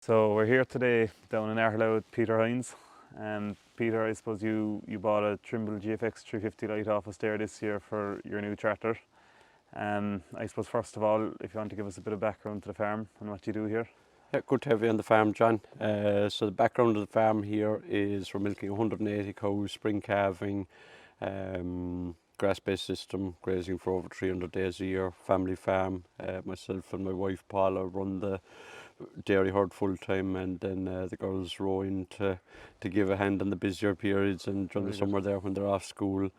So we're here today down in Arlow with Peter Hynes. Peter, I suppose you bought a Trimble GFX350 light off us there this year for your new tractor. I suppose first of all, if you want to give us a bit of background to the farm and what you do here. Yeah, good to have you on the farm, John. So the background of the farm here is we're milking 180 cows, spring calving, grass-based system, grazing for over 300 days a year, family farm. Myself and my wife Paula run the dairy herd full time, and then the girls row in to give a hand in the busier periods and during the summer there when they're off school.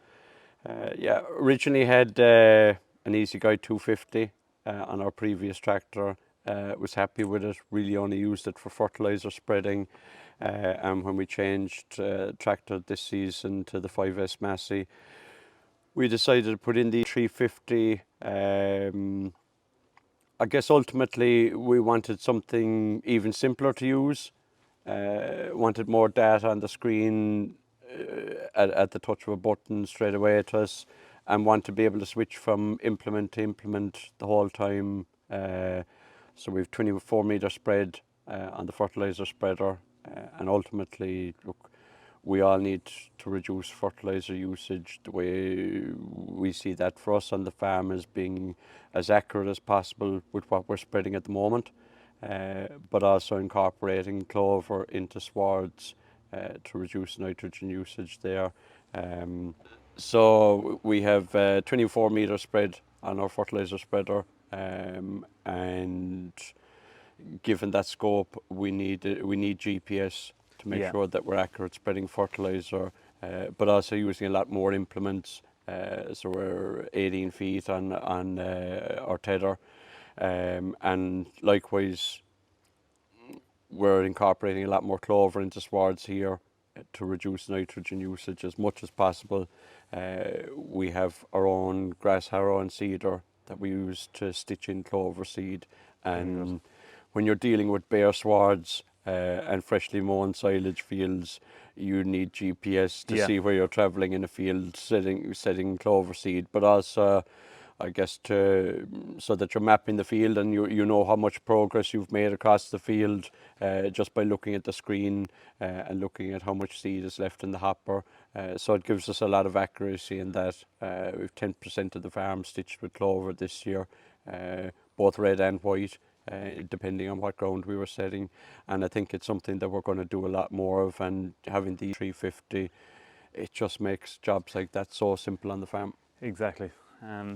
Originally had an Easy Guy 250 on our previous tractor. Was happy with it, really only used it for fertiliser spreading. And when we changed tractor this season to the 5S Massey, we decided to put in the 350. I guess ultimately we wanted something even simpler to use, wanted more data on the screen at the touch of a button straight away to us, and want to be able to switch from implement to implement the whole time. So we've 24-metre spread on the fertiliser spreader, and ultimately, look, we all need to reduce fertiliser usage. The way we see that for us on the farm is being as accurate as possible with what we're spreading at the moment, but also incorporating clover into swards to reduce nitrogen usage there. So we have 24-metre spread on our fertiliser spreader, and given that scope, we need GPS to make sure that we're accurate spreading fertiliser, but also using a lot more implements. So we're 18 feet on our tether, and likewise we're incorporating a lot more clover into swards here to reduce nitrogen usage as much as possible. We have our own grass harrow and seeder that we use to stitch in clover seed, and when you're dealing with bare swards and freshly mown silage fields, you need GPS to see where you're travelling in a field setting clover seed, but also I guess so that you're mapping the field and you know how much progress you've made across the field just by looking at the screen and looking at how much seed is left in the hopper. So it gives us a lot of accuracy in that. We've 10% of the farm stitched with clover this year, both red and white, depending on what ground we were setting. And I think it's something that we're going to do a lot more of, and having the 350, it just makes jobs like that so simple on the farm. Exactly.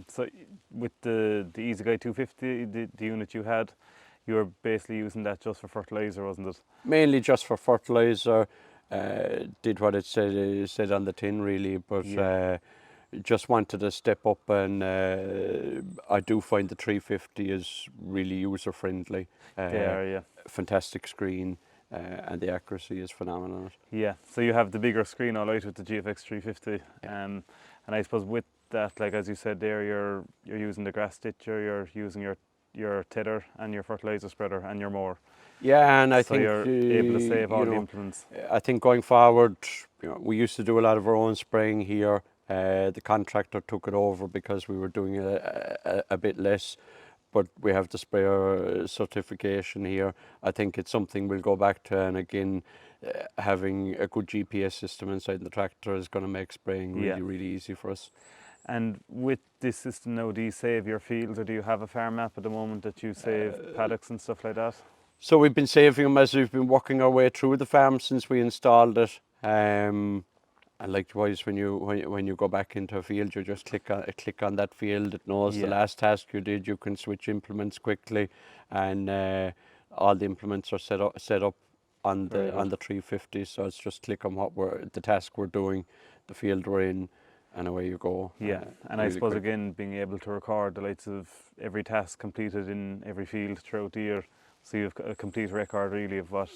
So with the Easy Guy 250, the unit you had, you were basically using that just for fertiliser, wasn't it? Mainly just for fertiliser. Did what it said on the tin really, but just wanted to step up, and I do find the 350 is really user friendly. They are, fantastic screen, and the accuracy is phenomenal. Yeah, so you have the bigger screen all right with the GFX350, and I suppose with that, like as you said there, you're using the grass stitcher, you're using your tether and your fertiliser spreader and your mower. Yeah, and I think you're able to save all the implements. I think going forward, we used to do a lot of our own spraying here. The contractor took it over because we were doing a bit less, but we have the sprayer certification here. I think it's something we'll go back to, and again, having a good GPS system inside the tractor is going to make spraying really easy for us. And with this system now, do you save your fields, or do you have a farm map at the moment that you save paddocks and stuff like that? So we've been saving them as we've been working our way through the farm since we installed it. And likewise, when you go back into a field, you just click on that field. It knows the last task you did. You can switch implements quickly, and all the implements are set up on the 350. So it's just click on the task we're doing, the field we're in, and away you go. Yeah, and really I suppose quick. again, being able to record the likes of every task completed in every field throughout the year, so you have a complete record really of what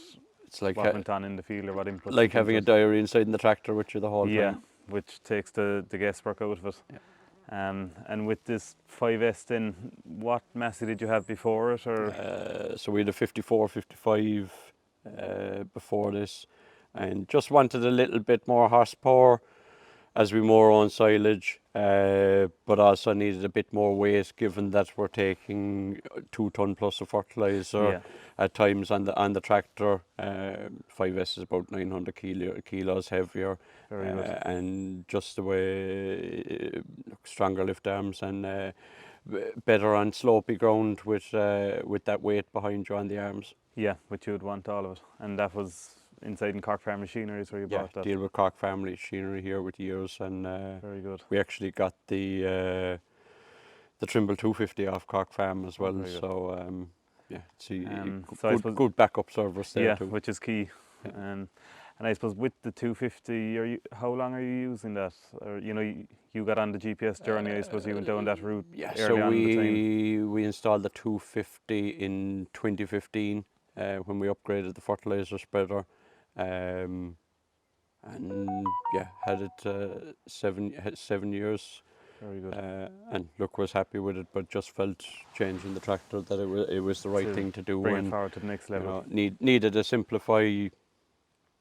went on in the field or what inputs. Like having a diary inside in the tractor with you the whole time. Yeah, which takes the guesswork out of it. Yeah. And with this 5S then, what Massey did you have before it? Or so we had a 54, 55 before this, and just wanted a little bit more horsepower. as we more on silage, but also needed a bit more weight given that we're taking 2 ton plus of fertilizer Yeah. at times on the tractor. 5S is about 900 kilos heavier, Very good. and just the way stronger lift arms and better on slopey ground with that weight behind you on the arms. Yeah, which you would want all of it. And that was inside in Cork Farm Machineries where you Yeah, bought that. deal with Cork family machinery here with years, and Very good. we actually got the Trimble 250 off Cork Farm as well. very good. So yeah, see, So I suppose, good backup service there yeah, too. which is key. Yeah. And I suppose with the 250, how long are you using that? Or you got on the GPS journey. I suppose you went down that route Yeah, early so on in the time. we installed the 250 in 2015 when we upgraded the fertilizer spreader, and yeah, had it 7 years. Very good. And look, was happy with it, but just felt changing the tractor that it was the right To thing to do, bring it and forward to the next level. needed to simplify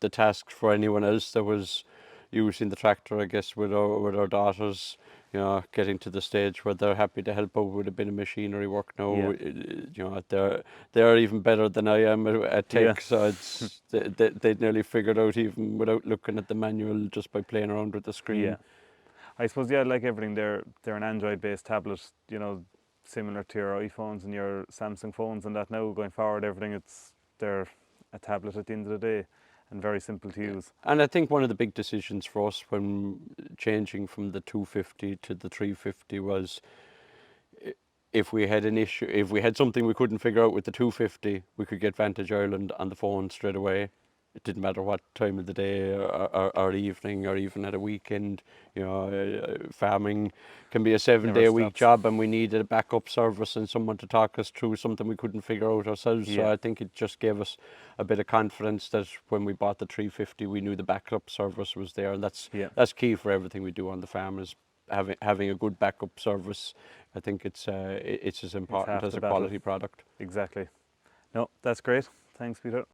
the task for anyone else that was using the tractor. I guess with our daughters, getting to the stage where they're happy to help out with a bit of machinery work now. They're even better than I am at tech. Yeah. So it's they'd nearly figured out even without looking at the manual, just by playing around with the screen. Yeah. I suppose, yeah, like everything, they're an Android-based tablet, similar to your iPhones and your Samsung phones and that now. Going forward, everything, they're a tablet at the end of the day and very simple to use. And I think one of the big decisions for us when changing from the 250 to the 350 was, if we had an issue, if we had something we couldn't figure out with the 250, we could get Vantage Ireland on the phone straight away. It didn't matter what time of the day or evening or even at a weekend. Farming can be a 7-day-a-week stops. job, and we needed a backup service and someone to talk us through something we couldn't figure out ourselves. So Yeah. I think it just gave us a bit of confidence that when we bought the 350, we knew the backup service was there, and that's key for everything we do on the farm, is having a good backup service. I think it's as important as a quality product. Exactly. No, that's great. Thanks, Peter.